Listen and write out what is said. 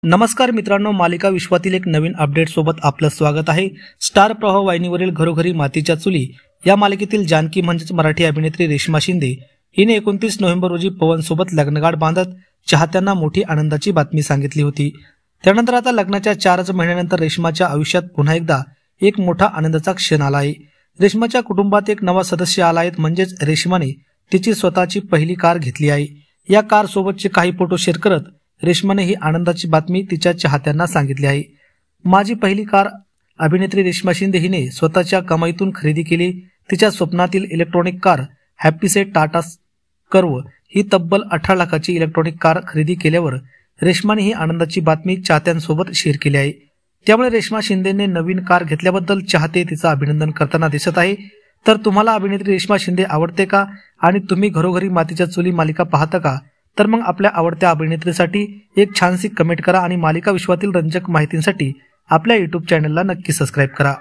नमस्कार मित्रांनो, मालिका विश्वातील एक नवीन अपडेट सोबत आपलं स्वागत आहे। स्टार प्रवाह वाहिनीवरील घरोघरी मातीच्या चुली या मालिकेतील जानकी म्हणजेच मराठी अभिनेत्री रेश्मा शिंदे हिने 29 नोव्हेंबर रोजी पवन सोबत लग्नगाठ बांधत चाहत्यांना मोठी आनंदाची बातमी सांगितली होती। त्यानंतर आता लग्नाच्या 4 महिन्यानंतर रेश्माच्या आयुष्यात पुन्हा एकदा एक मोठा आनंदाचा क्षण आला आहे। रेश्माच्या कुटुंबात एक नवा सदस्य आला आहे, म्हणजेच रेश्माने तिची स्वतःची पहिली कार घेतली आहे। या कार सोबतचे काही फोटो शेअर करत रेश्माने ही आनंदाची बातमी तिच्या चाहत्यांना सांगितली आहे। माझी पहिली कार अभिनेत्री रेश्मा शिंदे हिने स्वतःच्या कमाईतून खरेदी केली। तिच्या स्वप्नातील इलेक्ट्रॉनिक कार हॅपीसेट टाटा कर्व ही तब्बल 18 लाखाची इलेक्ट्रॉनिक कार खरेदी केल्यावर रेश्माने ही आनंदाची बातमी चाहत्यांसोबत शेअर केली आहे। त्यामुळे रेश्मा शिंदेने नवीन कार घेतल्याबद्दल चाहते तिचं अभिनंदन करताना दिसत आहे। तर तुम्हाला अभिनेत्री रेश्मा शिंदे आवडते का आणि तुम्ही घरोघरी मातीच्या चुली मालिका पाहता का? तर मग आपल्या आवडत्या अभिनेत्रीसाठी एक छानशी कमेंट करा आणि मालिका विश्वातील रंजक माहितींसाठी आपल्या YouTube चॅनलला नक्की सबस्क्राइब करा।